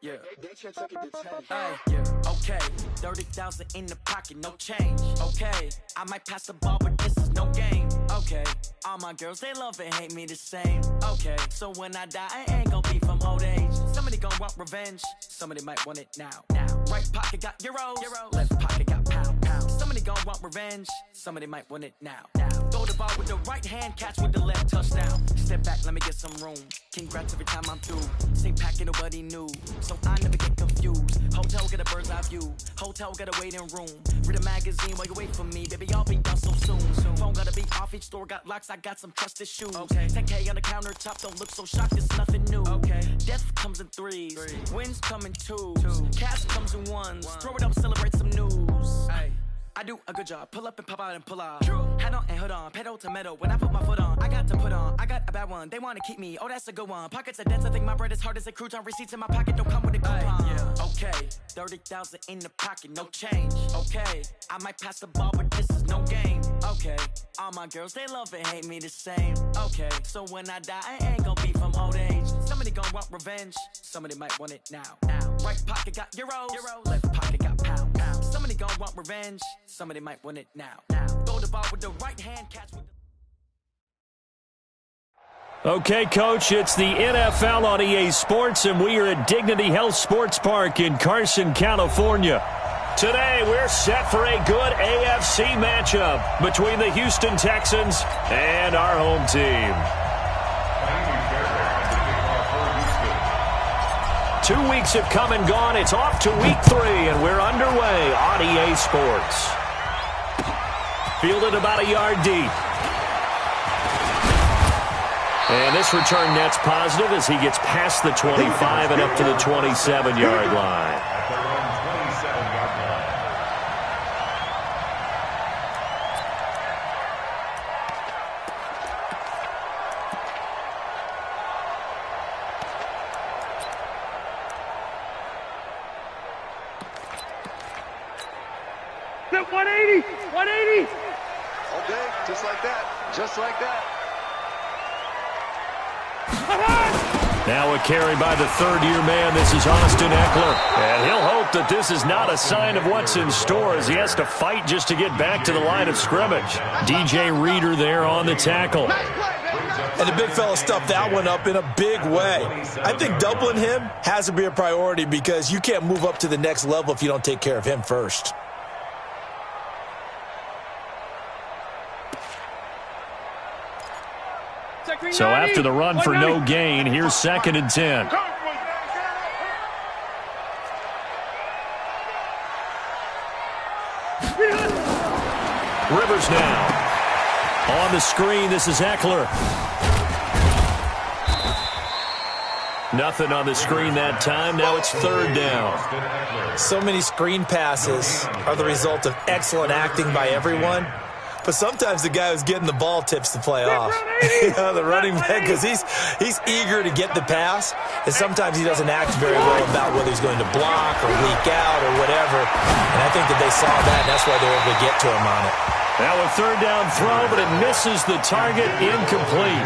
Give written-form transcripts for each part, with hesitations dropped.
Yeah. Yeah. Okay. 30,000 in the pocket, no change. Okay. I might pass the ball, but this is no game. Okay. All my girls, they love and hate me the same. Okay. So when I die, I ain't gonna be from old age. Somebody gon' want revenge. Somebody might want it now. Right pocket got euros. Left pocket got pound. Somebody gon' want revenge. Somebody might want it now. Throw the ball with the right hand, catch with the left, touchdown. Step back, let me get some room. Congrats every time I'm through. Same packet, nobody knew. So I never get confused. Hotel get a bird's eye view. Hotel get a waiting room. Read a magazine while you wait for me. Baby, I'll be done so soon. Phone gotta be off, each store got locks. I got some trusted shoes. 10K on the countertop, don't look so shocked, it's nothing new. Death comes in threes. Wins come in twos. Cash comes in ones. Throw it up, celebrate some news. I do a good job. Pull up and pop out and pull out. Head on and hood on. Pedal to metal. When I put my foot on, I got to put on. I got a bad one. They want to keep me. Oh, that's a good one. Pockets are dense. I think my bread is hard as a crouton. Receipts in my pocket don't come with a coupon. Okay. 30,000 in the pocket. No change. Okay. I might pass the ball, but this is no game. Okay. All my girls, they love and hate me the same. Okay. So when I die, I ain't gonna be from old age. Somebody gon' want revenge. Somebody might want it now. Right pocket got euros. Left pocket got pound. Somebody gon' want revenge. Somebody might want it now. Throw the ball with the right hand, catch with the... Okay, Coach, it's the NFL on EA Sports, and we are at Dignity Health Sports Park in Carson, California. Today, we're set for a good AFC matchup between the Houston Texans and our home team. 2 weeks have come and gone. It's off to week 3, and we're underway on EA Sports. Fielded about a yard deep. And this return net's positive as he gets past the 25 and up to the 27-yard line. Now a carry by the third-year man. This is Austin Eckler. And he'll hope that this is not a sign of what's in store as he has to fight just to get back to the line of scrimmage. DJ Reader there on the tackle. And the big fella stuffed that one up in a big way. I think doubling him has to be a priority because you can't move up to the next level if you don't take care of him first. So after the run for no gain, here's 2nd and 10. Rivers now. On the screen, this is Eckler. Nothing on the screen that time. Now it's 3rd down. So many screen passes are the result of excellent acting by everyone. But sometimes the guy who's getting the ball tips the play off. The running back, because he's eager to get the pass, and sometimes he doesn't act very well about whether he's going to block or leak out or whatever. And I think that they saw that, and that's why they were able to get to him on it. Now a 3rd down throw, but it misses the target, incomplete.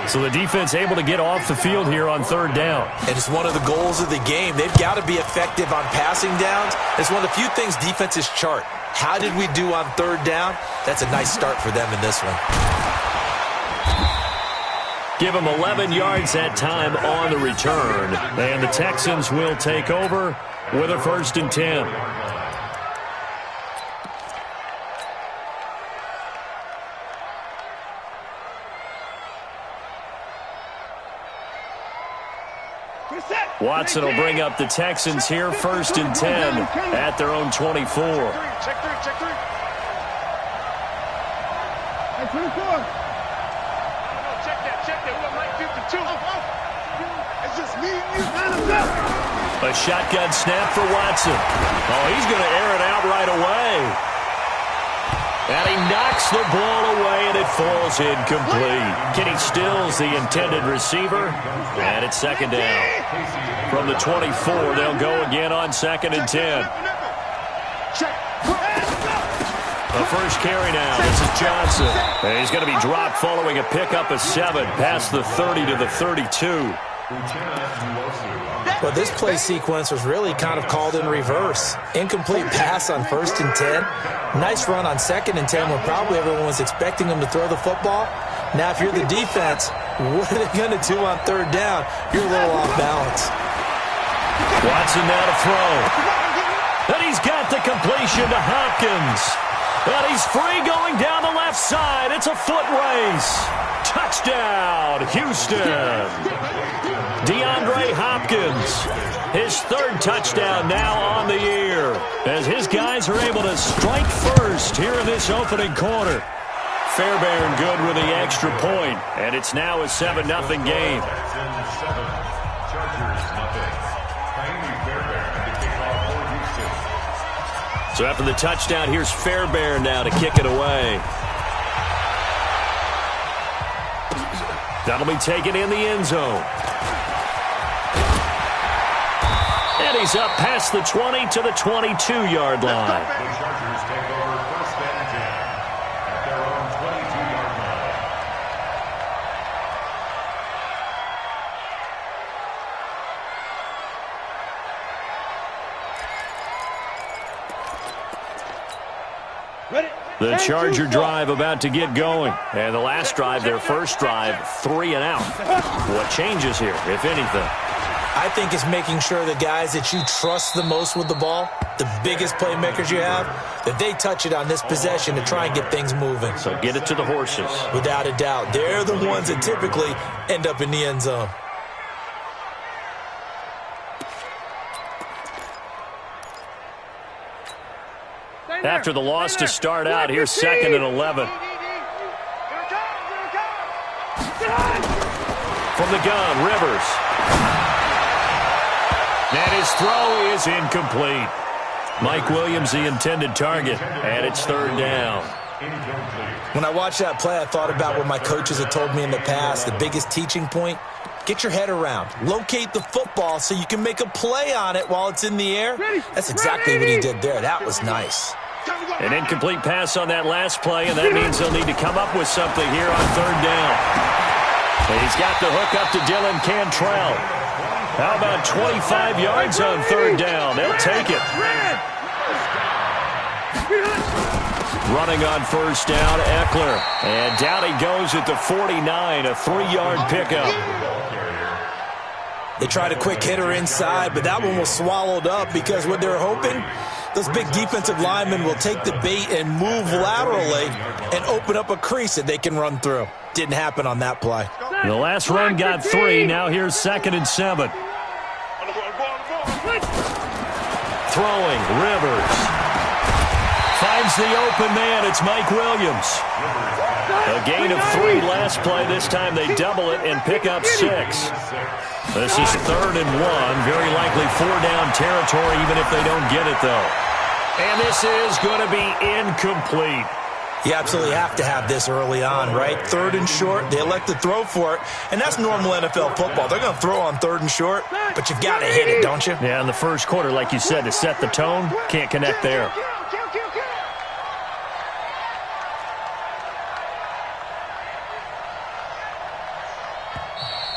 So the defense able to get off the field here on 3rd down. And it's one of the goals of the game. They've got to be effective on passing downs. It's one of the few things defenses chart. How did we do on 3rd down? That's a nice start for them in this one. Give them 11 yards that time on the return. And the Texans will take over with a 1st and 10. Watson will bring up the Texans here, 1st and 10 at their own 24. Check three. Check that. What might 52? It's just me and you. A shotgun snap for Watson. Oh, he's going to air it out right away. And he knocks the ball away, and it falls incomplete. Kenny Stills, the intended receiver, and it's 2nd down. From the 24, they'll go again on 2nd and 10. The first carry now. This is Johnson. And he's going to be dropped following a pickup of 7 past the 30 to the 32. Well, this play sequence was really kind of called in reverse. Incomplete pass on 1st and 10. Nice run on 2nd and 10 when probably everyone was expecting him to throw the football. Now, if you're the defense, what are they going to do on 3rd down? You're a little off balance. Watson now to throw. And he's got the completion to Hopkins. And he's free going down the left side. It's a foot race. Touchdown, Houston. DeAndre Hopkins, his 3rd touchdown now on the year, as his guys are able to strike first here in this opening quarter. Fairbairn good with the extra point, and it's now a 7-0 game. So after the touchdown, here's Fairbairn now to kick it away. That'll be taken in the end zone. And he's up past the 20 to the 22-yard line. The Chargers take over 1st and 10 at their own 22-yard line. The Charger drive about to get going. And the last drive, their first drive, 3 and out. What changes here, if anything? I think it's making sure the guys that you trust the most with the ball, the biggest playmakers you have, that they touch it on this possession to try and get things moving. So get it to the horses. Without a doubt. They're the ones that typically end up in the end zone. After the loss to start out, here's 2nd and 11. From the gun, Rivers. And his throw is incomplete. Mike Williams, the intended target, and it's 3rd down. When I watched that play, I thought about what my coaches had told me in the past. The biggest teaching point, get your head around. Locate the football so you can make a play on it while it's in the air. That's exactly what he did there. That was nice. An incomplete pass on that last play, and that means they'll need to come up with something here on 3rd down. And he's got the hook up to Dylan Cantrell. How about 25 yards on 3rd down? They'll take it. Running on 1st down, Eckler. And down he goes at the 49, a 3-yard pickup. They tried a quick hitter inside, but that one was swallowed up because what they're hoping, those big defensive linemen will take the bait and move laterally and open up a crease that they can run through. Didn't happen on that play. The last run got 3. Now here's 2nd and 7. Throwing, Rivers. Finds the open man. It's Mike Williams. A gain of 3 last play. This time they double it and pick up 6. This is 3rd and 1. Very likely 4-down territory, even if they don't get it, though. And this is going to be incomplete. You absolutely have to have this early on, right? 3rd and short, they elect to throw for it, and that's normal NFL football. They're going to throw on 3rd and short, but you've got to hit it, don't you? Yeah, in the first quarter, like you said, to set the tone, can't connect there.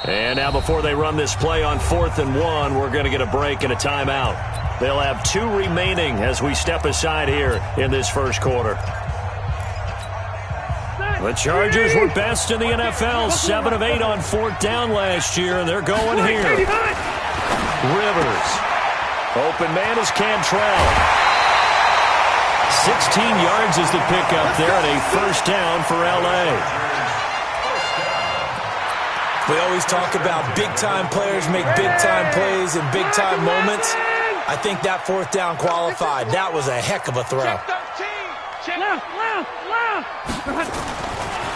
And now before they run this play on 4th and 1, we're going to get a break and a timeout. They'll have 2 remaining as we step aside here in this first quarter. The Chargers were best in the NFL, 7 of 8 on 4th down last year, and they're going here. Rivers. Open man is Cantrell. 16 yards is the pickup there, and a 1st down for L.A. We always talk about big-time players make big-time plays in big-time moments. I think that 4th down qualified. That was a heck of a throw.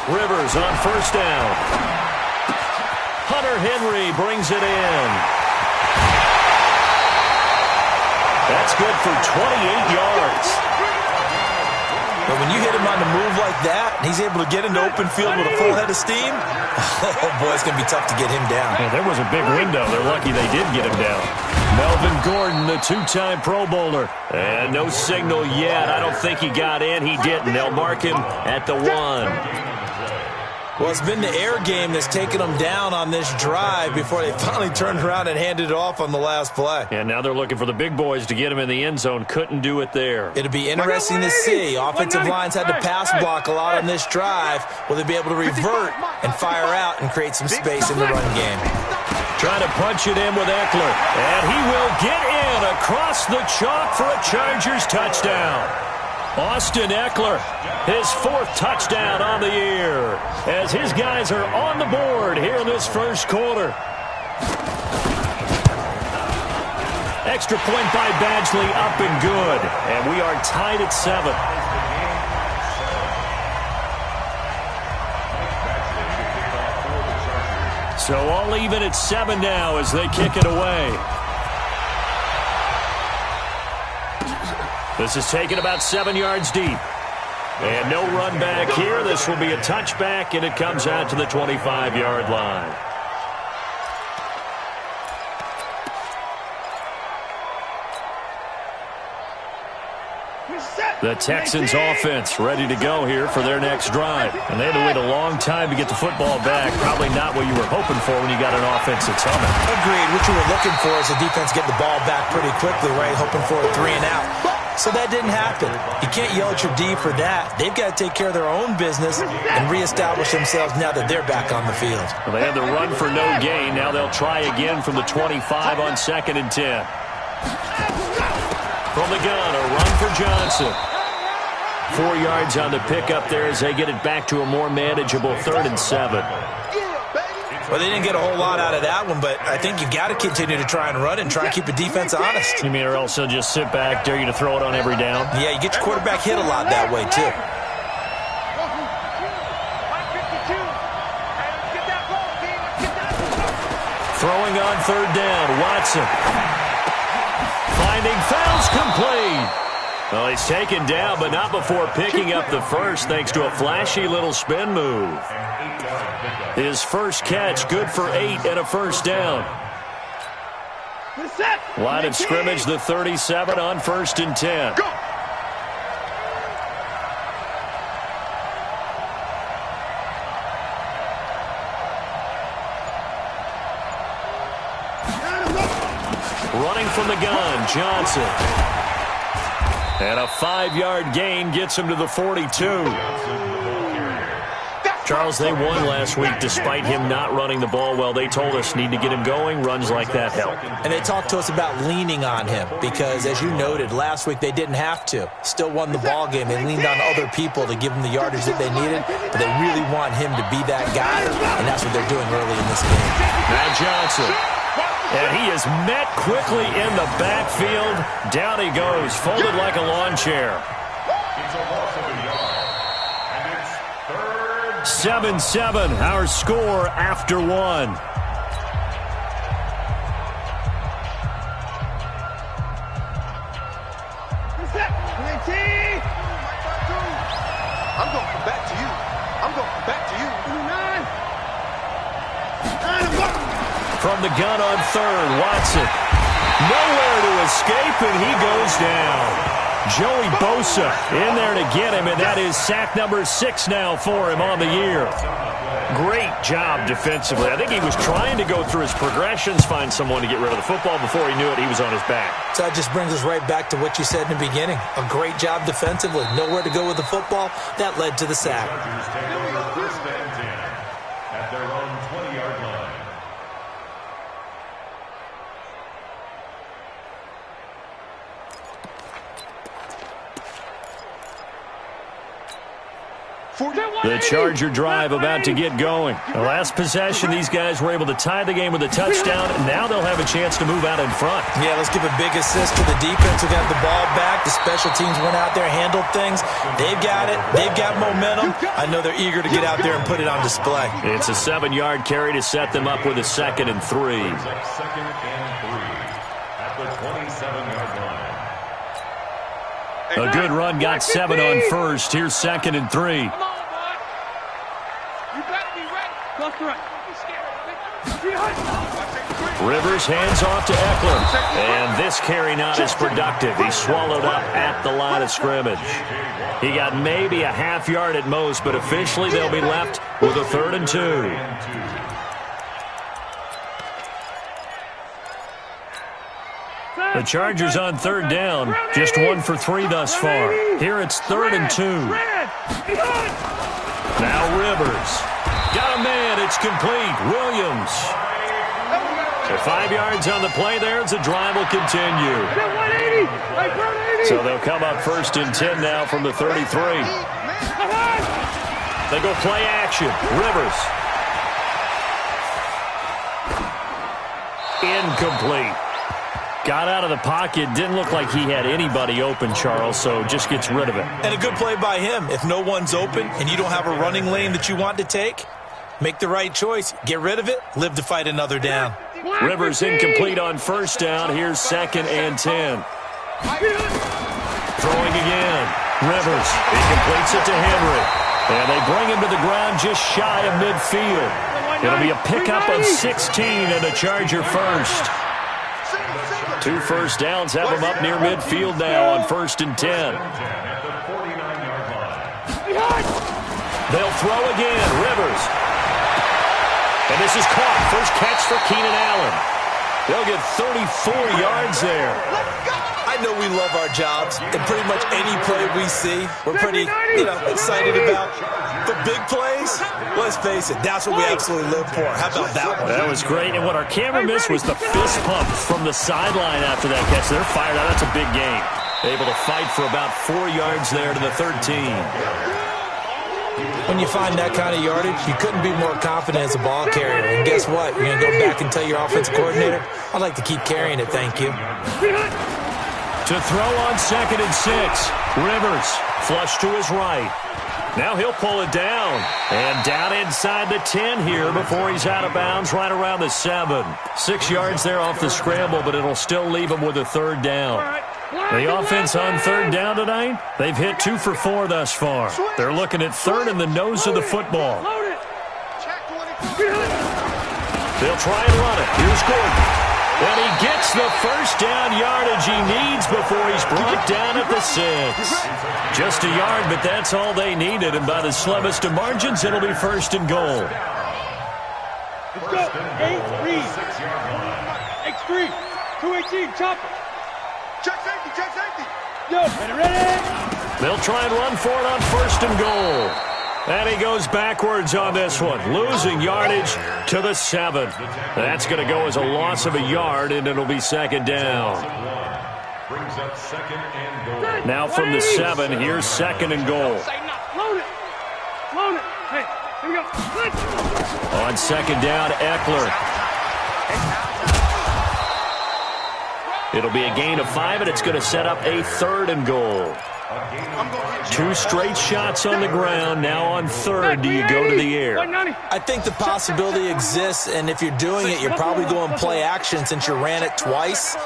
Rivers on 1st down. Hunter Henry brings it in. That's good for 28 yards. But when you hit him on the move like that, and he's able to get into open field with a full head of steam, oh boy, it's going to be tough to get him down. Yeah, there was a big window. They're lucky they did get him down. Melvin Gordon, the 2-time Pro Bowler. And no signal yet. I don't think he got in. He didn't. They'll mark him at the 1. Well, it's been the air game that's taken them down on this drive before they finally turned around and handed it off on the last play. And now they're looking for the big boys to get him in the end zone. Couldn't do it there. It'll be interesting to see. Offensive lines had to pass block a lot on this drive. Will they be able to revert and fire out and create some space in the run game? Trying to punch it in with Eckler. And he will get in across the chalk for a Chargers touchdown. Austin Eckler, his 4th touchdown on the year, as his guys are on the board here in this first quarter. Extra point by Badgley, up and good. And we are tied at 7. So all even at 7 now as they kick it away. This is taken about 7 yards deep. And no run back here. This will be a touchback, and it comes out to the 25-yard line. The Texans offense ready to go here for their next drive. And they had to wait a long time to get the football back. Probably not what you were hoping for when you got an offense that's humming. Agreed. What you were looking for is the defense get the ball back pretty quickly, right? Hoping for a 3 and out. So that didn't happen. You can't yell at your D for that. They've got to take care of their own business and reestablish themselves now that they're back on the field. Well, they had the run for no gain. Now they'll try again from the 25 on 2nd and 10. From the gun, a run for Johnson. 4 yards on the pickup there as they get it back to a more manageable 3rd and 7. Well, they didn't get a whole lot out of that one, but I think you've got to continue to try and run and try and keep the defense honest. You mean or else they'll just sit back, dare you to throw it on every down? Yeah, you get your quarterback hit a lot that way, too. Throwing on 3rd down, Watson. Finding fouls complete. Well, he's taken down, but not before picking up the first thanks to a flashy little spin move. His first catch, good for 8 and a first down. Line of scrimmage, the 37 on 1st and 10. Go. Running from the gun, Johnson. And a 5-yard gain gets him to the 42. Charles, they won last week despite him not running the ball well. They told us need to get him going. Runs like that help. And they talked to us about leaning on him because, as you noted, last week they didn't have to. Still won the ball game. They leaned on other people to give them the yardage that they needed, but they really want him to be that guy, and that's what they're doing early in this game. Matt Johnson. And he is met quickly in the backfield. Down he goes, folded like a lawn chair. It's a loss of a yard. And it's 7-7, our score after 1. I'm going to come back to you. I'm going to come back to you. From the gun on 3rd, Watson. Nowhere to escape, and he goes down. Joey Bosa in there to get him, and that is sack number 6 now for him on the year. Great job defensively. I think he was trying to go through his progressions, find someone to get rid of the football. Before he knew it, he was on his back. So that just brings us right back to what you said in the beginning. A great job defensively. Nowhere to go with the football. That led to the sack. Chargers take over 1st and 10 at their own 20-yard line. The Charger drive about to get going. The last possession, these guys were able to tie the game with a touchdown. Now they'll have a chance to move out in front. Yeah, let's give a big assist to the defense who got the ball back. The special teams went out there, handled things. They've got it. They've got momentum. I know they're eager to get out there and put it on display. It's a 7-yard carry to set them up with a 2nd and 3. 2nd and 3 at the 27-yard line. A good run, got 7 on 1st. Here's 2nd and 3. You better be ready. Close to right. Don't be scared. Rivers hands off to Eckler. And this carry not as productive. He's swallowed up at the line of scrimmage. He got maybe a half yard at most, but officially they'll be left with a 3rd and 2. The Chargers on 3rd down, just 1 for 3 thus far. Here it's 3rd and 2. Now Rivers. Got a man, it's complete. Williams. So 5 yards on the play there as the drive will continue. So they'll come up 1st and 10 now from the 33. They go play action. Rivers. Incomplete. Got out of the pocket. Didn't look like he had anybody open, Charles, so just gets rid of it. And a good play by him. If no one's open and you don't have a running lane that you want to take, make the right choice. Get rid of it. Live to fight another down. Rivers incomplete on 1st down. Here's 2nd and 10. Throwing again. Rivers. He completes it to Henry. And they bring him to the ground just shy of midfield. It'll be a pickup of 16 and a Charger first. 2 first downs have him up near midfield now on 1st and 10. They'll throw again. Rivers. And this is caught. First catch for Keenan Allen. They'll get 34 yards there. I know we love our jobs, and pretty much any play we see, we're pretty, excited about. But big plays, let's face it, that's what we absolutely live for. How about that one? That was great, and what our camera missed was the fist pump from the sideline after that catch. They're fired out. That's a big game. Able to fight for about 4 yards there to the 13. When you find that kind of yardage, you couldn't be more confident as a ball carrier. And guess what? You're going to go back and tell your offensive coordinator, I'd like to keep carrying it, thank you. To throw on 2nd and 6. Rivers flush to his right. Now he'll pull it down. And down inside the 10 here before he's out of bounds right around the 7. 6 yards there off the scramble, but it'll still leave him with a 3rd down. The offense on 3rd down tonight, they've hit 2 for 4 thus far. They're looking at 3rd in the nose of the football. They'll try and run it. Here's Gordon. And he gets the first down yardage he needs before he's brought down at the 6. Just a yard, but that's all they needed. And by the slimmest of margins, it'll be 1st and goal. Let's go. 8-3. X3. 218. Chopper. Check safety. Check safety. Yo, ready. They'll try and run for it on 1st and goal. And he goes backwards on this one, losing yardage to the 7. That's going to go as a loss of a yard, and it'll be 2nd down. Brings up 2nd and goal. Now from the 7, here's 2nd and goal. Load it. Load it. Hey, here we go. On 2nd down, Eckler. It'll be a gain of 5, and it's going to set up a 3rd and goal. 2 straight shots on the ground. Now on 3rd, do you go to the air? I think the possibility exists, and if you're doing it, you're probably going play action since you ran it twice.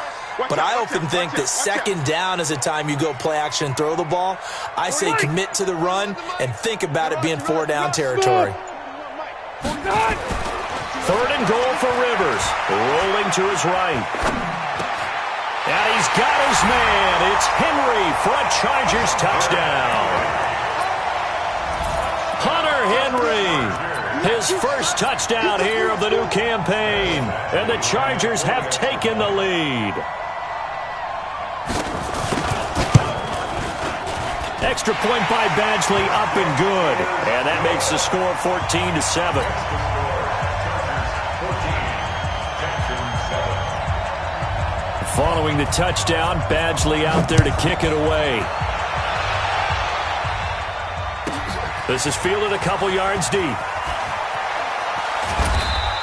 But I often think that 2nd down is the time you go play action and throw the ball. I say commit to the run and think about it being 4-down territory. 3rd and goal for Rivers. Rolling to his right. And he's got his man. It's Henry for a Chargers touchdown. Hunter Henry, his first touchdown here of the new campaign. And the Chargers have taken the lead. Extra point by Badgley, up and good. And that makes the score 14-7. Following the touchdown, Badgley out there to kick it away. This is fielded a couple yards deep.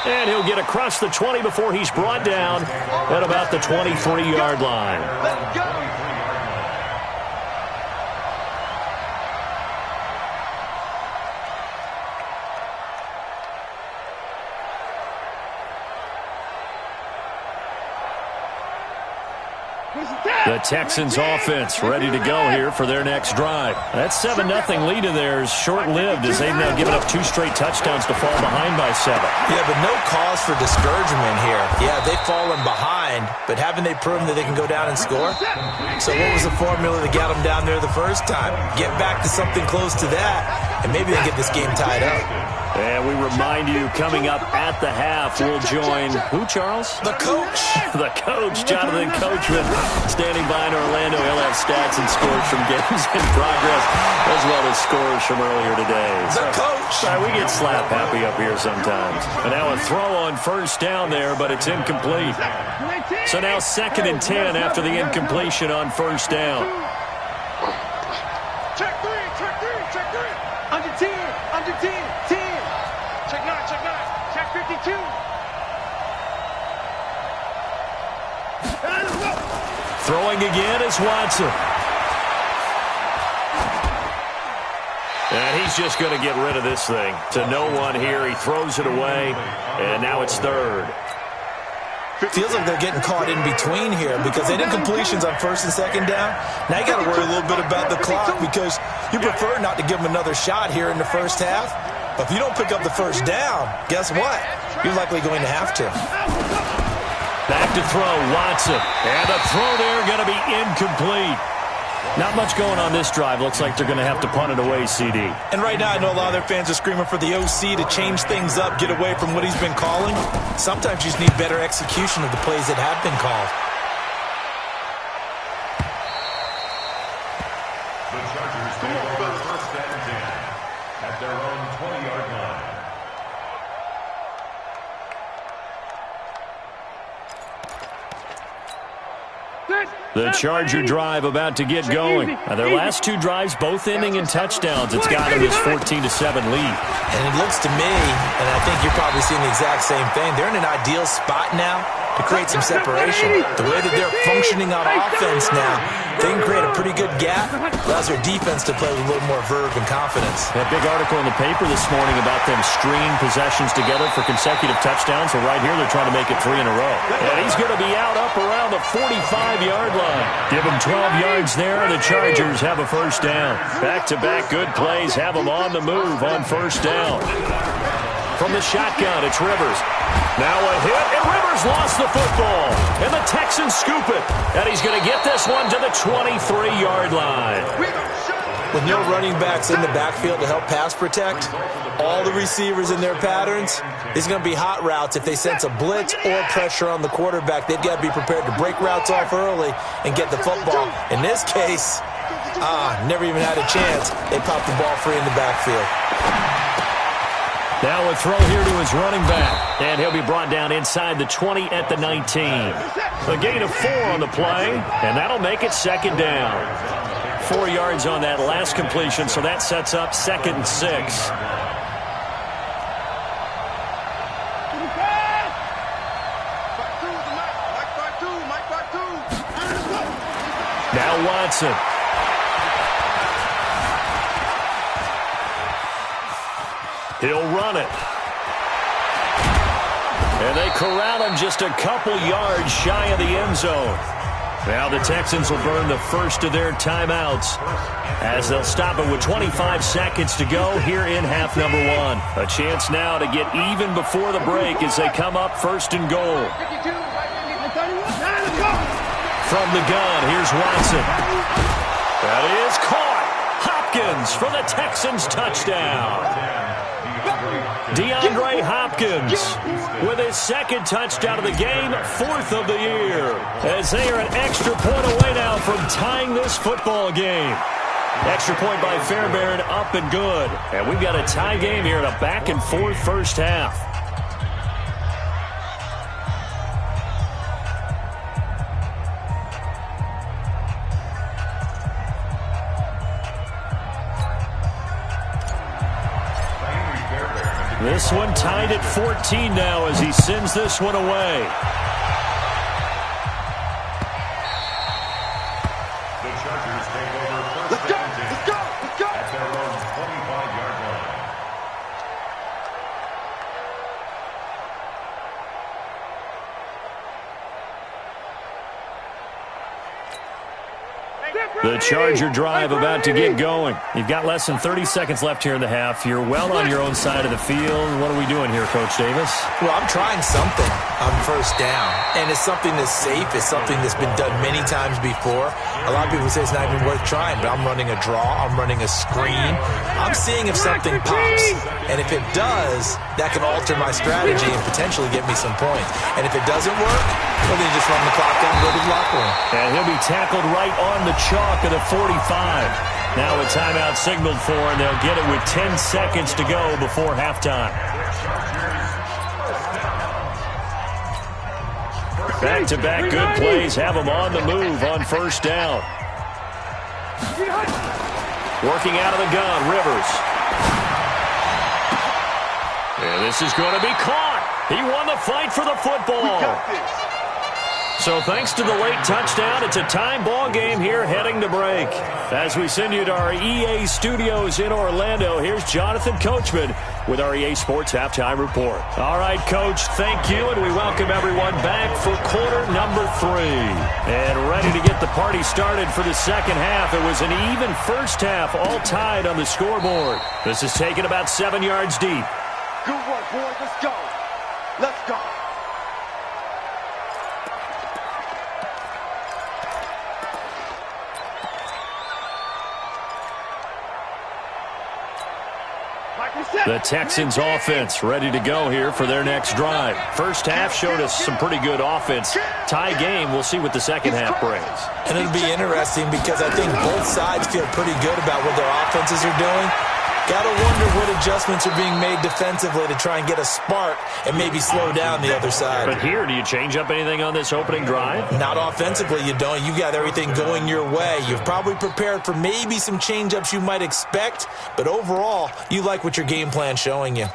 And he'll get across the 20 before he's brought down at about the 23-yard line. Let's go. The Texans offense ready to go here for their next drive. That 7-0 lead of theirs short-lived as they've now given up 2 straight touchdowns to fall behind by 7. Yeah, but no cause for discouragement here. Yeah, they've fallen behind, but haven't they proven that they can go down and score? So what was the formula that got them down there the first time? Get back to something close to that, and maybe they get this game tied up. And we remind you, coming up at the half, we'll join who, Charles? The coach. The coach, Jonathan Coachman, standing by in Orlando. He'll have stats and scores from games in progress, as well as scores from earlier today. The coach. Sorry, we get slap happy up here sometimes. And now a throw on first down there, but it's incomplete. So now 2nd and 10 after the incompletion on first down. Check three. Under 10, 10. Check 9, check 52. Throwing again is Watson. And he's just going to get rid of this thing. To no one here. He throws it away, and now it's 3rd. Feels like they're getting caught in between here because they did completions on 1st and 2nd down. Now you got to worry a little bit about the clock because you prefer not to give them another shot here in the first half. But if you don't pick up the first down, guess what? You're likely going to have to. Back to throw, Watson. And the throw there going to be incomplete. Not much going on this drive. Looks like they're going to have to punt it away, CD. And right now, I know a lot of their fans are screaming for the OC to change things up, get away from what he's been calling. Sometimes you just need better execution of the plays that have been called. The Chargers take over 1st and 10 at their own 20-yard line. The Charger drive about to get going. Their last 2 drives, both ending in touchdowns. It's got them this 14-7 lead. And it looks to me, and I think you're probably seeing the exact same thing, they're in an ideal spot now to create some separation. The way that they're functioning on offense now, they can create a pretty good gap. Allows their defense to play with a little more verve and confidence. That big article in the paper this morning about them stringing possessions together for consecutive touchdowns. So right here, they're trying to make it 3 in a row. And he's going to be out up around the 45-yard line. Give him 12 yards there, and the Chargers have a first down. Back-to-back good plays have them on the move on first down. From the shotgun, it's Rivers. Now a hit, and Rivers lost the football. And the Texans scoop it. And he's going to get this one to the 23-yard line. With no running backs in the backfield to help pass protect, all the receivers in their patterns, it's going to be hot routes. If they sense a blitz or pressure on the quarterback, they've got to be prepared to break routes off early and get the football. In this case, never even had a chance. They popped the ball free in the backfield. Now a throw here to his running back. And he'll be brought down inside the 20 at the 19. A gain of 4 on the play, and that'll make it 2nd down. 4 yards on that last completion, so that sets up 2nd and 6. Now Watson. He'll run it. And they corral him just a couple yards shy of the end zone. Now the Texans will burn the first of their timeouts as they'll stop it with 25 seconds to go here in half number 1. A chance now to get even before the break as they come up 1st and goal. From the gun, here's Watson. That is caught. Hopkins for the Texans touchdown. DeAndre Hopkins with his 2nd touchdown of the game, 4th of the year. As they are an extra point away now from tying this football game. Extra point by Fairbairn, up and good. And we've got a tie game here in a back-and-forth first half. This one tied at 14 now as he sends this one away. The Chargers take over 1st and 10 at their own 25-yard line. The Charger drive about to get going. You've got less than 30 seconds left here in the half. You're well on your own side of the field. What are we doing here, Coach Davis? Well, I'm trying something on first down, and it's something that's safe. It's something that's been done many times before. A lot of people say it's not even worth trying, but I'm running a draw. I'm running a screen. I'm seeing if something pops, and if it does, that can alter my strategy and potentially get me some points. And if it doesn't work, well, then you just run the clock down and go to the locker room. And he'll be tackled right on the chalk of the 45. Now a timeout signaled for, and they'll get it with 10 seconds to go before halftime. Back-to-back good plays have them on the move on first down. Working out of the gun, Rivers. And this is going to be caught. He won the fight for the football. So thanks to the late touchdown, it's a time ball game here heading to break. As we send you to our EA studios in Orlando, here's Jonathan Coachman with our EA Sports Halftime Report. All right, Coach, thank you, and we welcome everyone back for quarter number 3. And ready to get the party started for the second half. It was an even first half, all tied on the scoreboard. This is taken about 7 yards deep. Good work, boys. Let's go. Let's go. The Texans offense ready to go here for their next drive. First half showed us some pretty good offense. Tie game, we'll see what the second half brings. And it'll be interesting because I think both sides feel pretty good about what their offenses are doing. Gotta wonder what adjustments are being made defensively to try and get a spark and maybe slow down the other side. But here, do you change up anything on this opening drive? Not offensively, you don't. You got everything going your way. You've probably prepared for maybe some change-ups you might expect, but overall, you like what your game plan's showing you.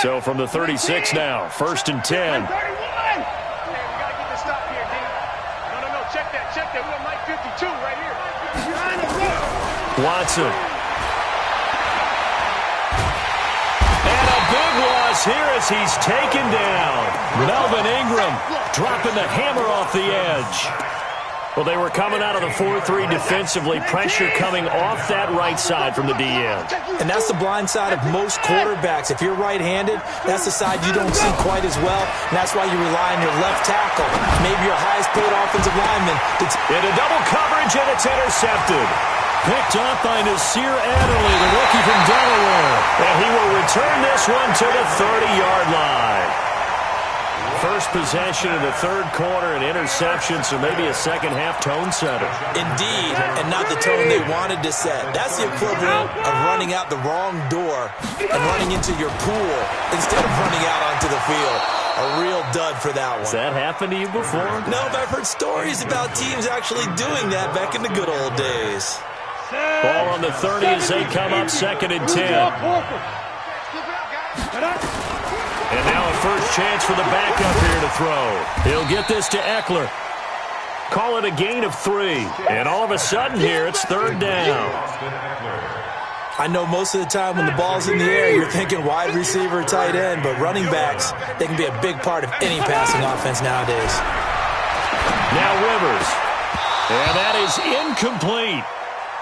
So from the 36 now, 1st and 10. Watson. And a big loss here as he's taken down. Melvin Ingram dropping the hammer off the edge. Well, they were coming out of the 4-3 defensively. Pressure coming off that right side from the DN. And that's the blind side of most quarterbacks. If you're right-handed, that's the side you don't see quite as well, and that's why you rely on your left tackle, maybe your highest-paid offensive lineman. Into double coverage, and it's intercepted. Picked up by Nasir Adderley, the rookie from Delaware. And he will return this one to the 30-yard line. First possession of the third quarter, an interception, so maybe a second-half tone setter. Indeed, and not the tone they wanted to set. That's the equivalent of running out the wrong door and running into your pool instead of running out onto the field. A real dud for that one. Has that happened to you before? No, but I've heard stories about teams actually doing that back in the good old days. Ball on the 30 as they come up 2nd and 10. And now a first chance for the backup here to throw. He'll get this to Eckler. Call it a gain of 3. And all of a sudden here, it's 3rd down. I know most of the time when the ball's in the air, you're thinking wide receiver, tight end, but running backs, they can be a big part of any passing offense nowadays. Now Rivers. And that is incomplete.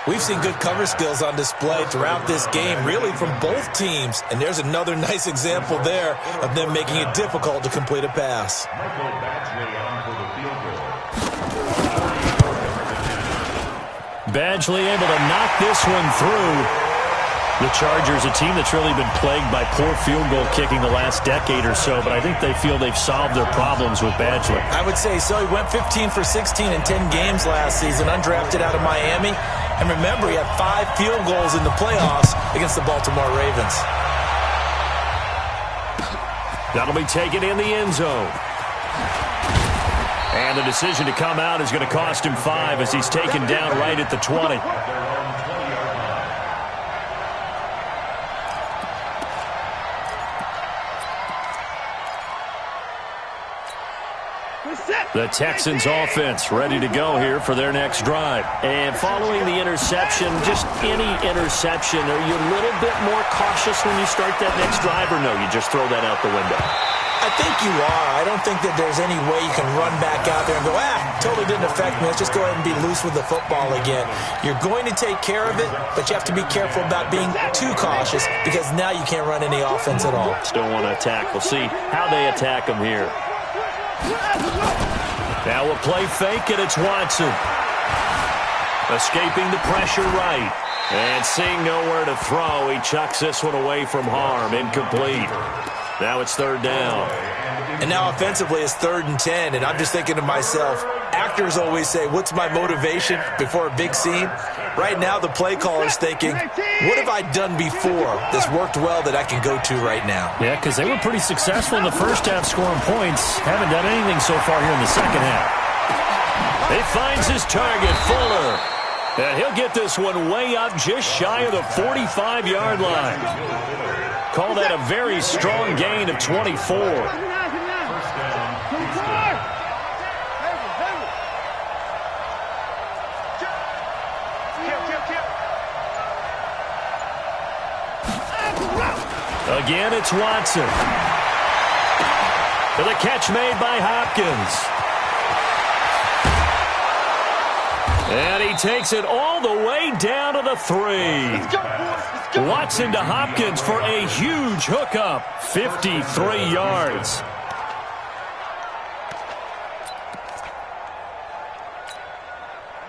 We've seen good cover skills on display throughout this game, really from both teams. And there's another nice example there of them making it difficult to complete a pass. Badgley able to knock this one through. The Chargers, a team that's really been plagued by poor field goal kicking the last decade or so, but I think they feel they've solved their problems with Badgley. I would say so. He went 15 for 16 in 10 games last season, undrafted out of Miami. And remember, he had 5 field goals in the playoffs against the Baltimore Ravens. That'll be taken in the end zone. And the decision to come out is going to cost him 5 as he's taken down right at the 20. The Texans offense ready to go here for their next drive. And following the interception, just any interception, are you a little bit more cautious when you start that next drive, or no, you just throw that out the window? I think you are. I don't think that there's any way you can run back out there and go, totally didn't affect me. Let's just go ahead and be loose with the football again. You're going to take care of it, but you have to be careful about being too cautious because now you can't run any offense at all. Still want to attack. We'll see how they attack them here. Now we'll play fake, and it's Watson. Escaping the pressure right. And seeing nowhere to throw, he chucks this one away from harm. Incomplete. Now it's third down. And now offensively it's 3rd and 10, and I'm just thinking to myself, actors always say, what's my motivation before a big scene? Right now the play caller's thinking, what have I done before that's worked well that I can go to right now? Yeah, because they were pretty successful in the first half scoring points. Haven't done anything so far here in the second half. He finds his target, Fuller. And he'll get this one way up just shy of the 45-yard line. Call that a very strong gain of 24. Again, it's Watson. For the catch made by Hopkins. And he takes it all the way down to the 3. Let's go, boys. Let's go. Watson to Hopkins for a huge hookup. 53 yards.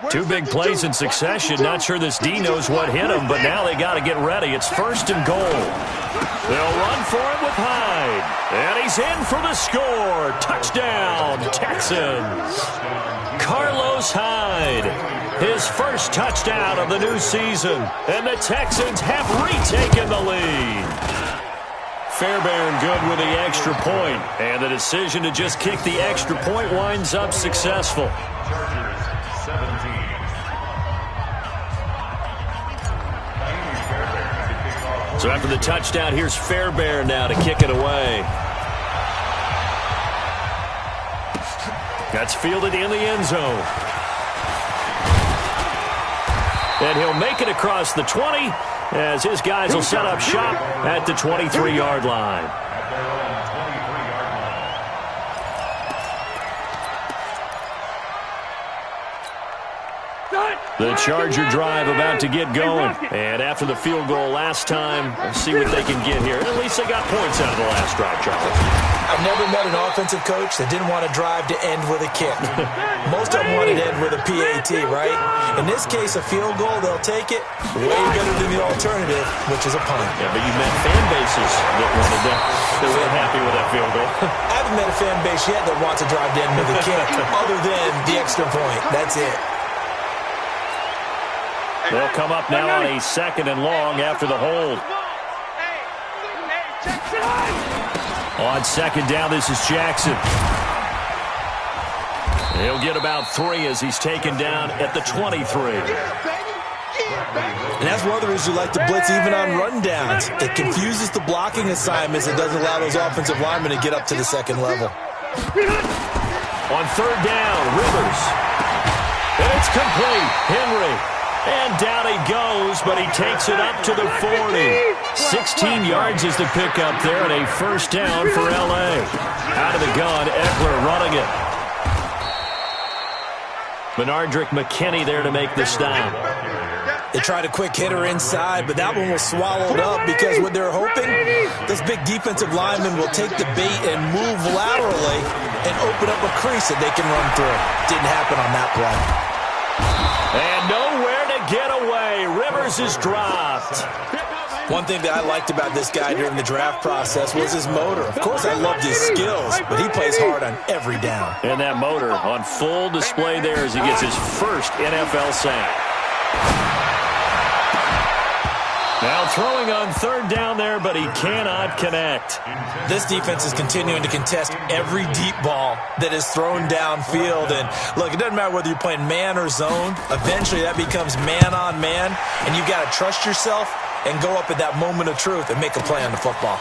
Two big plays in succession. Not sure this D knows what hit him, but now they got to get ready. It's 1st and goal. They'll run for it with Hyde. And he's in for the score. Touchdown, Texans. Carlos Hyde. His first touchdown of the new season. And the Texans have retaken the lead. Fairbairn good with the extra point. And the decision to just kick the extra point winds up successful. So after the touchdown, here's Fairbairn now to kick it away. That's fielded in the end zone. And he'll make it across the 20 as his guys will set up shop at the 23-yard line. The Charger drive about to get going. And after the field goal last time, let's see what they can get here. At least they got points out of the last drive, Charles. I've never met an offensive coach that didn't want to drive to end with a kick. Most of them wanted to end with a PAT, right? In this case, a field goal, they'll take it. Way better than the alternative, which is a punt. Yeah, but you met fan bases that wanted that weren't happy with that field goal. I haven't met a fan base yet that wants to drive to end with a kick, other than the extra point. That's it. They'll come up now on a 2nd and long after the hold. On 2nd down, this is Jackson. He'll get about 3 as he's taken down at the 23. And that's one of the reasons you like to blitz even on rundowns. It confuses the blocking assignments. It doesn't allow those offensive linemen to get up to the 2nd level. On 3rd down, Rivers. And it's complete. Henry. And down he goes, but he takes it up to the 40. 16 yards is the pickup there, and a 1st down for L.A. Out of the gun, Eckler running it. Benardrick McKinney there to make the stop. They tried a quick hitter inside, but that one was swallowed up because what they're hoping, this big defensive lineman will take the bait and move laterally and open up a crease that they can run through. Didn't happen on that play. And nowhere to get away. Rivers is dropped. One thing that I liked about this guy during the draft process was his motor. Of course, I loved his skills, but he plays hard on every down. And that motor on full display there as he gets his first NFL sack. Now throwing on 3rd down there, but he cannot connect. This defense is continuing to contest every deep ball that is thrown downfield. And look, it doesn't matter whether you're playing man or zone. Eventually that becomes man on man, and you got to trust yourself and go up at that moment of truth and make a play on the football.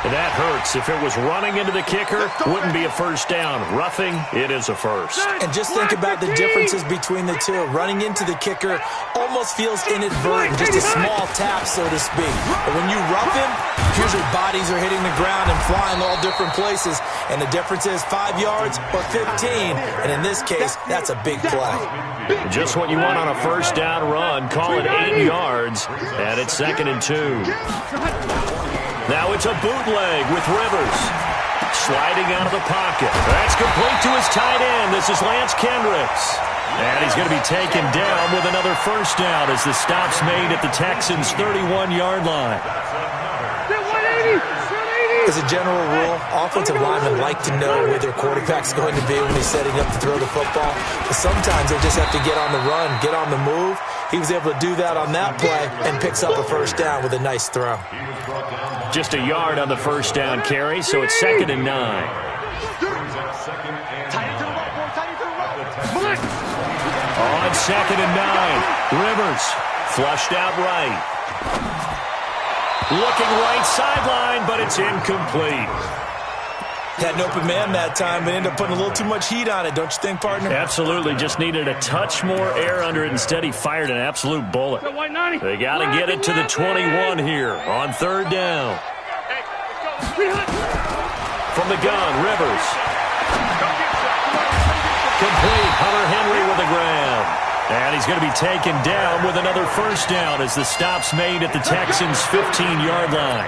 And That hurts. If it was running into the kicker, wouldn't be a first down. Roughing, it is a first. And just think about the differences between the two. Running into the kicker almost feels inadvertent, just a small tap, so to speak. But when you rough him, usually bodies are hitting the ground and flying all different places. And the difference is 5 yards or 15. And in this case, that's a big play. Just what you want on a first down run. Call it 8 yards. And it's 2nd and 2. Now it's a bootleg with Rivers. Sliding out of the pocket. That's complete to his tight end. This is Lance Kendricks. And he's going to be taken down with another first down as the stop's made at the Texans' 31-yard line. As a general rule, offensive linemen like to know where their quarterback's going to be when he's setting up to throw the football. But sometimes they just have to get on the run, get on the move. He was able to do that on that play and picks up a first down with a nice throw. Just a yard on the first down carry, so it's 2nd and 9. On 2nd and 9, Rivers flushed out right. Looking right sideline, but it's incomplete. Had an open man that time, but ended up putting a little too much heat on it, don't you think, partner? Absolutely. Just needed a touch more air under it. Instead, he fired an absolute bullet. They got to get it to the 21 here on 3rd down. From the gun, Rivers. Complete. Hunter Henry with the grab. And he's going to be taken down with another first down as the stop's made at the Texans' 15-yard line.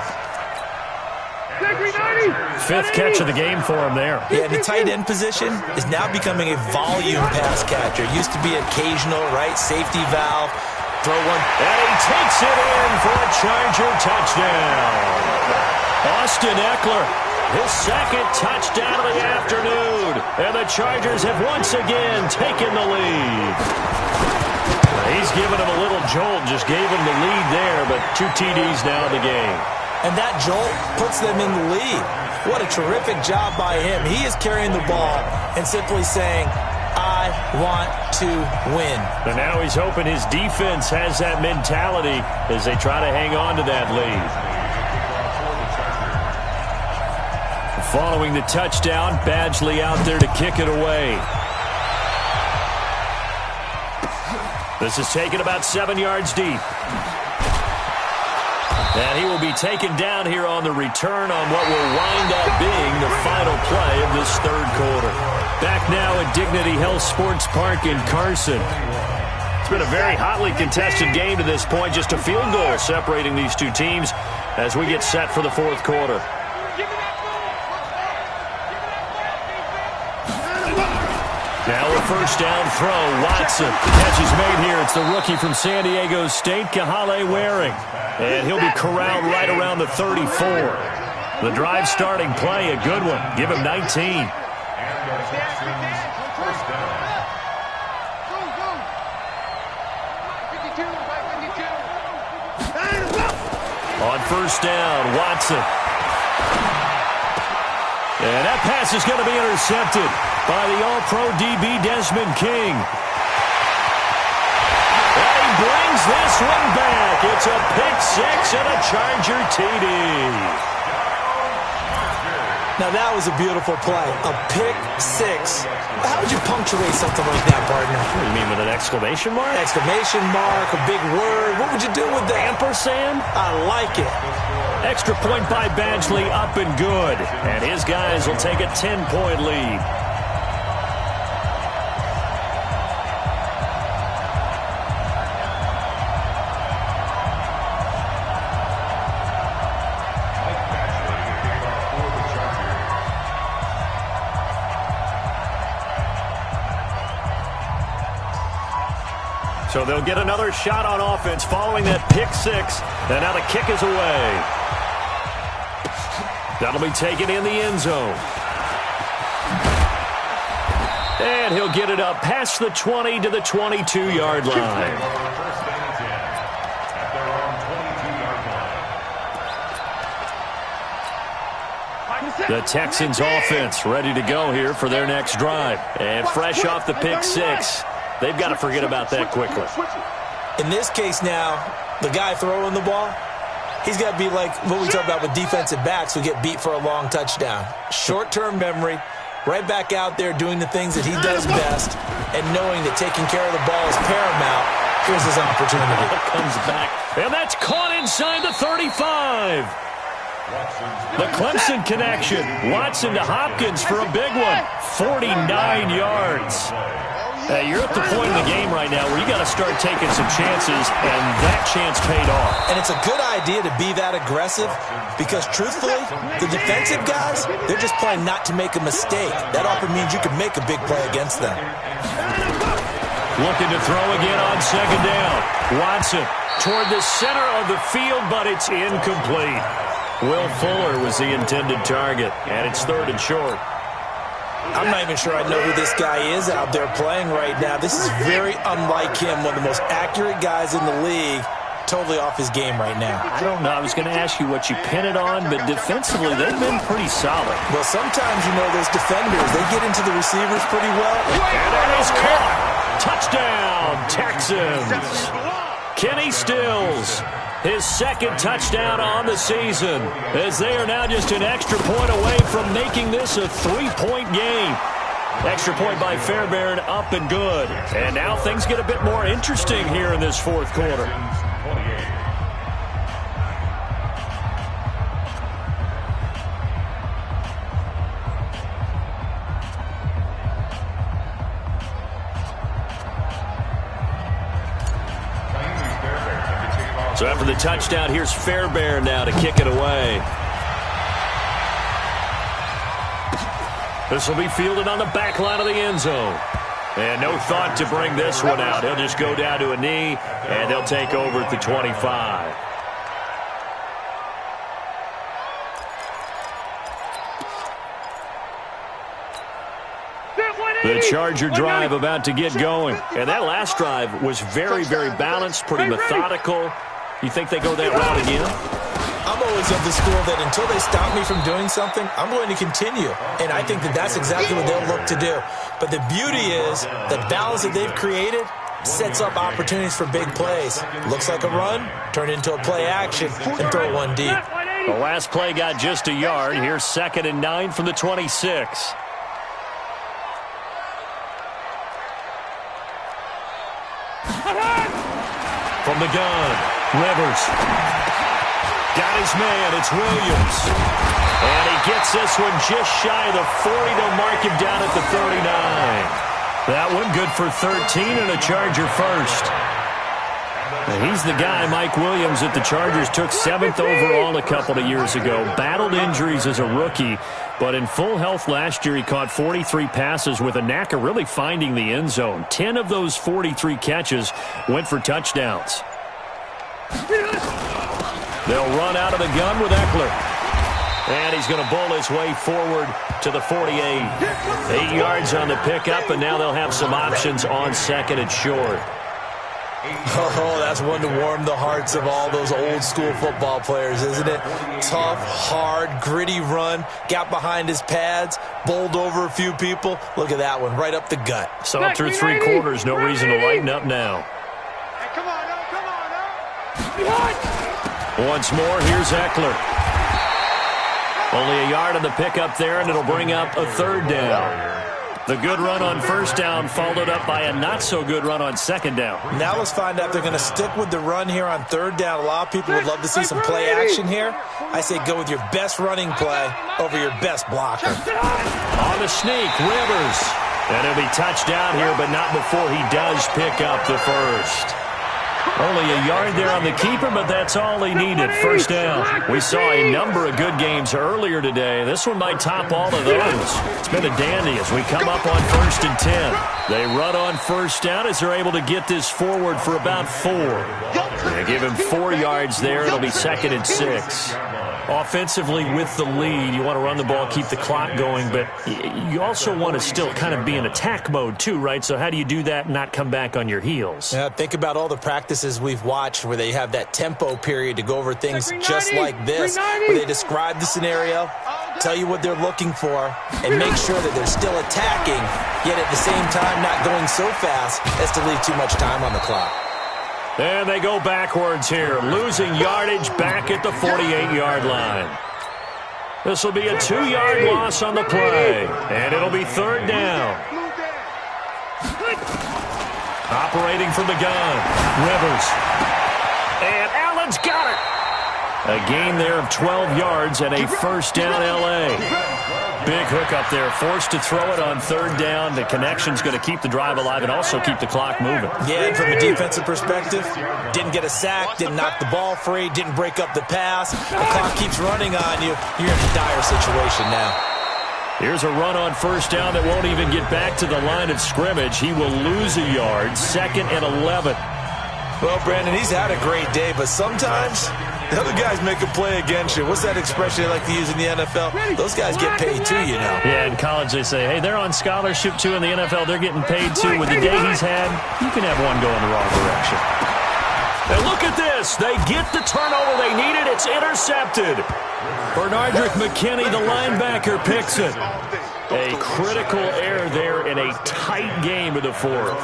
5th catch of the game for him there. Yeah, the tight end position is now becoming a volume pass catcher. Used to be occasional, right? Safety valve. Throw one. And he takes it in for a Charger touchdown. Austin Eckler, his 2nd touchdown of the afternoon. And the Chargers have once again taken the lead. He's given him a little jolt, just gave him the lead there, but 2 TDs now in the game. And that jolt puts them in the lead. What a terrific job by him. He is carrying the ball and simply saying, I want to win. And now he's hoping his defense has that mentality as they try to hang on to that lead. Following the touchdown, Badgley out there to kick it away. This is taken about 7 yards deep. And he will be taken down here on the return on what will wind up being the final play of this 3rd quarter. Back now at Dignity Health Sports Park in Carson. It's been a very hotly contested game to this point. Just a field goal separating these two teams as we get set for the 4th quarter. Now a first down throw. Watson. Catch is made here. It's the rookie from San Diego State, Kahale Waring. And he'll be corralled right around the 34. The drive starting play, a good one. Give him 19. On first down, Watson. And that pass is going to be intercepted by the All-Pro DB Desmond King. And he brings this one back. It's a pick 6 and a Charger TD. Now that was a beautiful play. A pick 6. How would you punctuate something like that, partner? What do you mean, with an exclamation mark? Exclamation mark, a big word. What would you do with that? Ampersand? I like it. Extra point by Badgley, up and good. And his guys will take a 10-point lead. So they'll get another shot on offense following that pick 6. And now the kick is away. That'll be taken in the end zone. And he'll get it up past the 20 to the 22-yard line. The Texans offense ready to go here for their next drive. And fresh off the pick 6. They've got to forget about that quickly. In this case now, the guy throwing the ball, He's got to be like what we talk about with defensive backs who get beat for a long touchdown. Short-term memory, right back out there doing the things that he does best, and knowing that taking care of the ball is paramount. Here's his opportunity. Comes back, and that's caught inside the 35. The Clemson connection. Watson to Hopkins for a big one. 49 yards. Hey, you're at the point in the game right now where you got to start taking some chances, and that chance paid off. And it's a good idea to be that aggressive because, truthfully, the defensive guys, they're just playing not to make a mistake. That often means you can make a big play against them. Looking to throw again on second down. Watson toward the center of the field, but it's incomplete. Will Fuller was the intended target, and it's 3rd and short. I'm not even sure I know who this guy is out there playing right now. This is very unlike him, one of the most accurate guys in the league. Totally off his game right now. I don't know. I was going to ask you what you pin it on, but defensively, they've been pretty solid. Well, sometimes, you know, those defenders, they get into the receivers pretty well. And it is caught. Touchdown, Texans. Kenny Stills, his 2nd touchdown on the season, as they are now just an extra point away from making this a 3-point game. Extra point by Fairbairn, up and good. And now things get a bit more interesting here in this 4th quarter. So after the touchdown, here's Fairbairn now to kick it away. This will be fielded on the back line of the end zone. And no thought to bring this one out. He'll just go down to a knee, and they'll take over at the 25. The Charger drive about to get going. And that last drive was very, very balanced, pretty methodical. You think they go that route again? I'm always of the school that until they stop me from doing something, I'm going to continue. And I think that that's exactly what they'll look to do. But the beauty is the balance that they've created sets up opportunities for big plays. Looks like a run, turn into a play action, and throw one deep. The last play got just a yard. Here's 2nd and 9 from the 26. From the gun, Rivers. Got his man, it's Williams. And he gets this one just shy of the 40. They'll mark him down at the 39. That one good for 13 and a Charger first. And he's the guy, Mike Williams, that the Chargers took 7th overall a couple of years ago. Battled injuries as a rookie, but in full health last year, he caught 43 passes with a knack of really finding the end zone. 10 of those 43 catches went for touchdowns. They'll run out of the gun with Eckler. And he's going to bowl his way forward to the 48. 8 yards on the pickup, and now they'll have some options on 2nd and short. Oh, that's one to warm the hearts of all those old-school football players, isn't it? Tough, hard, gritty run, got behind his pads, bowled over a few people. Look at that one, right up the gut. So through 3 quarters, no reason to lighten up now. Hey, come on, now. Once more, here's Eckler. Only a yard on the pickup there, and it'll bring up a 3rd down. The good run on 1st down followed up by a not-so-good run on 2nd down. Now let's find out if they're going to stick with the run here on 3rd down. A lot of people would love to see some play action here. I say go with your best running play over your best blocker. On the sneak, Rivers. And it'll be touchdown here, but not before he does pick up the first. Only a yard there on the keeper, but that's all he needed. 1st down. We saw a number of good games earlier today. This one might top all of those. It's been a dandy as we come up on 1st and 10. They run on 1st down as they're able to get this forward for about 4. They give him 4 yards there. It'll be 2nd and 6. Offensively with the lead, you want to run the ball, keep the clock going, but you also want to still kind of be in attack mode too, right? So how do you do that and not come back on your heels? Yeah, think about all the practices we've watched where they have that tempo period to go over things just like this, where they describe the scenario, tell you what they're looking for, and make sure that they're still attacking, yet at the same time not going so fast as to leave too much time on the clock. And they go backwards here, losing yardage back at the 48-yard line. This will be a 2-yard loss on the play, and it'll be third down. Operating from the gun, Rivers. And Allen's got it. A gain there of 12 yards and a first down L.A. Big hook up there, forced to throw it on third down. The connection's going to keep the drive alive and also keep the clock moving. Yeah, and from a defensive perspective, didn't get a sack, didn't knock the ball free, didn't break up the pass. The clock keeps running on you. You're in a dire situation now. Here's a run on first down that won't even get back to the line of scrimmage. He will lose a yard, 2nd and 11. Well, Brandon, he's had a great day, but sometimes the other guys make a play against you. What's that expression they like to use in the NFL? Those guys get paid too, you know. Yeah, in college they say, hey, they're on scholarship too. In the NFL, they're getting paid too. With the day he's had, you can have one go in the wrong direction. And look at this. They get the turnover they needed. It's intercepted. Bernardrick McKinney, the linebacker, picks it. A critical error there in a tight game of the fourth.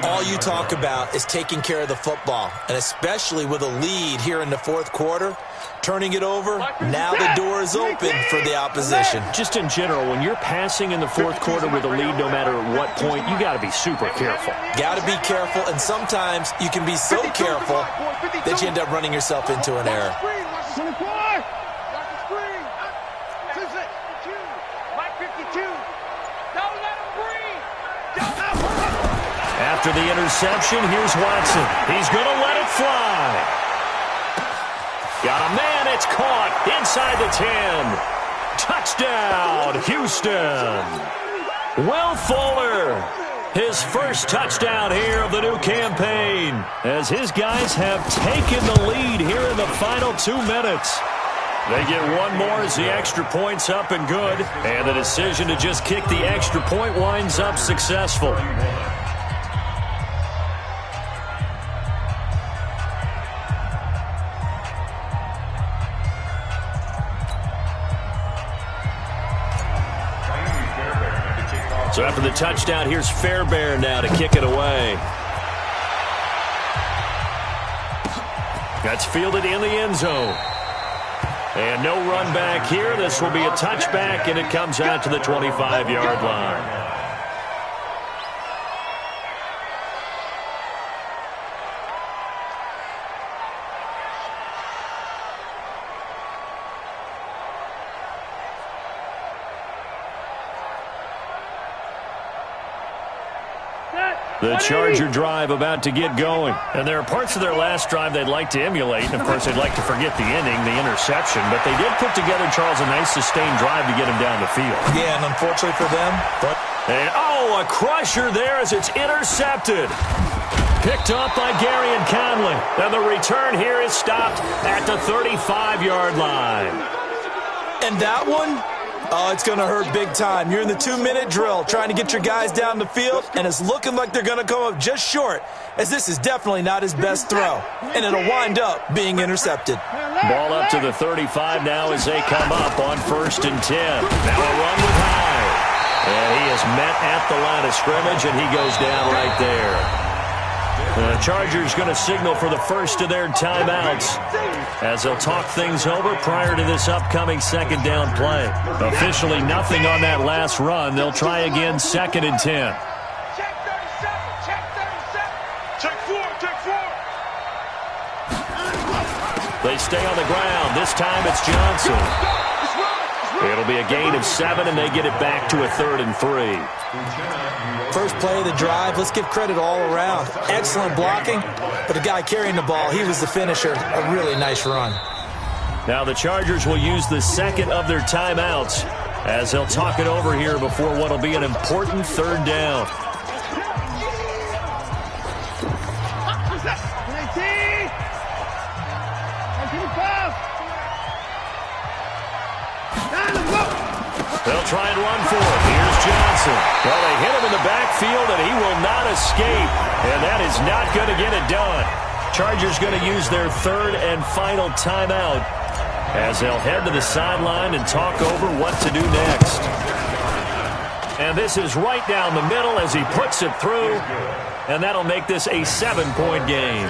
All you talk about is taking care of the football, and especially with a lead here in the fourth quarter, turning it over, now the door is open for the opposition. Just in general, when you're passing in the fourth quarter with a lead, no matter at what point, you got to be super careful. Got to be careful, and sometimes you can be so careful that you end up running yourself into an error. After the interception, here's Watson. He's going to let it fly. Got a man. It's caught inside the 10. Touchdown, Houston. Will Fuller, his first touchdown here of the new campaign, as his guys have taken the lead here in the final 2 minutes. They get one more as the extra point's up and good, and the decision to just kick the extra point winds up successful. So after the touchdown, here's Fairbairn now to kick it away. That's fielded in the end zone. And no run back here. This will be a touchback, and it comes out to the 25-yard line. The Charger drive about to get going. And there are parts of their last drive they'd like to emulate. And, of course, they'd like to forget the ending, the interception. But they did put together, Charles, a nice sustained drive to get him down the field. Yeah, and unfortunately for them. And, a crusher there as it's intercepted. Picked up by Gary and Conley. And the return here is stopped at the 35-yard line. And that one? Oh, it's going to hurt big time. You're in the 2-minute drill trying to get your guys down the field, and it's looking like they're going to come up just short, as this is definitely not his best throw, and it'll wind up being intercepted. Ball up to the 35 now as they come up on 1st and 10. Now a run with Hyde. And he is met at the line of scrimmage, and he goes down right there. The Chargers going to signal for the first of their timeouts as they'll talk things over prior to this upcoming 2nd down play. Officially nothing on that last run. They'll try again 2nd and 10. Check 37. Check 4. They stay on the ground. This time it's Johnson. It'll be a gain of 7, and they get it back to a 3rd and 3. First play of the drive, let's give credit all around. Excellent blocking, but the guy carrying the ball, he was the finisher. A really nice run. Now the Chargers will use the 2nd of their timeouts as they'll talk it over here before what will be an important 3rd down. They'll try and run for it. Here's Johnson. Well, they hit him in the backfield, and he will not escape. And that is not going to get it done. Chargers going to use their 3rd and final timeout as they'll head to the sideline and talk over what to do next. And this is right down the middle as he puts it through. And that'll make this a 7-point game.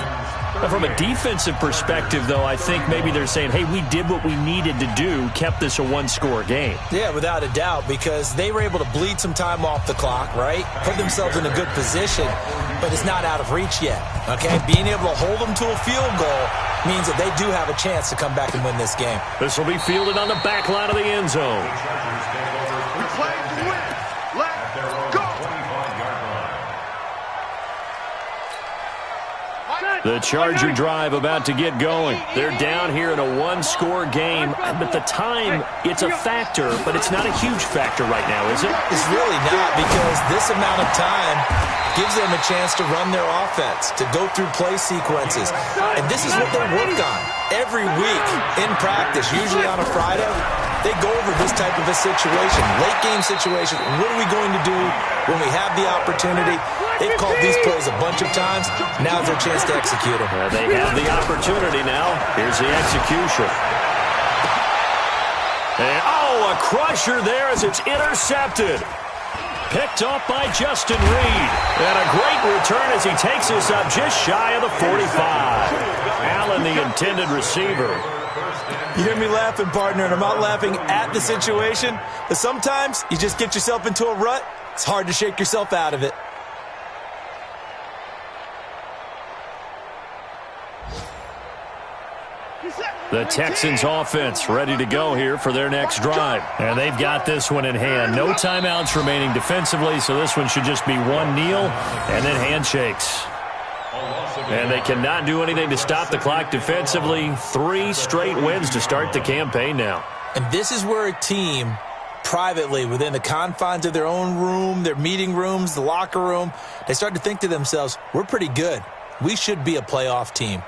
From a defensive perspective, though, I think maybe they're saying, hey, we did what we needed to do, kept this a one-score game. Yeah, without a doubt, because they were able to bleed some time off the clock, right? Put themselves in a good position, but it's not out of reach yet, okay? Being able to hold them to a field goal means that they do have a chance to come back and win this game. This will be fielded on the back line of the end zone. We play to win. Let's go. The Charger drive about to get going. They're down here in a one-score game. But the time, it's a factor, but it's not a huge factor right now, is it? It's really not, because this amount of time gives them a chance to run their offense, to go through play sequences. And this is what they work on every week in practice, usually on a Friday. They go over this type of a situation, late-game situation. What are we going to do when we have the opportunity? They've called these plays a bunch of times. Now's their chance to execute them. They have the opportunity now. Here's the execution. And, a crusher there as it's intercepted. Picked off by Justin Reed. And a great return as he takes us up just shy of the 45. Allen, the intended receiver. You hear me laughing, partner, and I'm not laughing at the situation, but sometimes you just get yourself into a rut. It's hard to shake yourself out of it. The Texans offense ready to go here for their next drive. And they've got this one in hand. No timeouts remaining defensively, so this one should just be one kneel and then handshakes. And they cannot do anything to stop the clock defensively. 3 straight wins to start the campaign now. And this is where a team, privately, within the confines of their own room, their meeting rooms, the locker room, they start to think to themselves, we're pretty good. We should be a playoff team.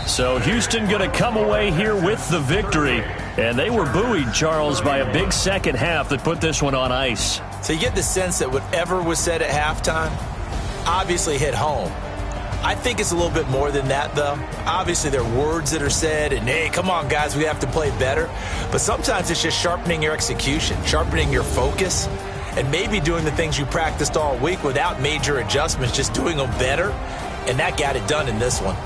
So Houston going to come away here with the victory. And they were buoyed, Charles, by a big second half that put this one on ice. So you get the sense that whatever was said at halftime obviously hit home. I think it's a little bit more than that, though. Obviously, there are words that are said, and, hey, come on, guys, we have to play better. But sometimes it's just sharpening your execution, sharpening your focus, and maybe doing the things you practiced all week without major adjustments, just doing them better. And that got it done in this one.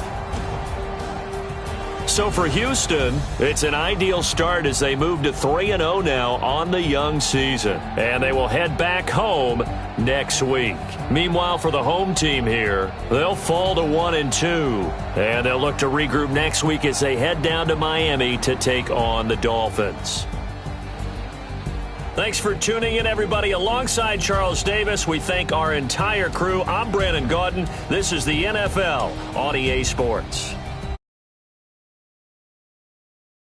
So for Houston, it's an ideal start as they move to 3-0 now on the young season. And they will head back home next week. Meanwhile, for the home team here, they'll fall to 1-2. And they'll look to regroup next week as they head down to Miami to take on the Dolphins. Thanks for tuning in, everybody. Alongside Charles Davis, we thank our entire crew. I'm Brandon Gaudin. This is the NFL on EA Sports.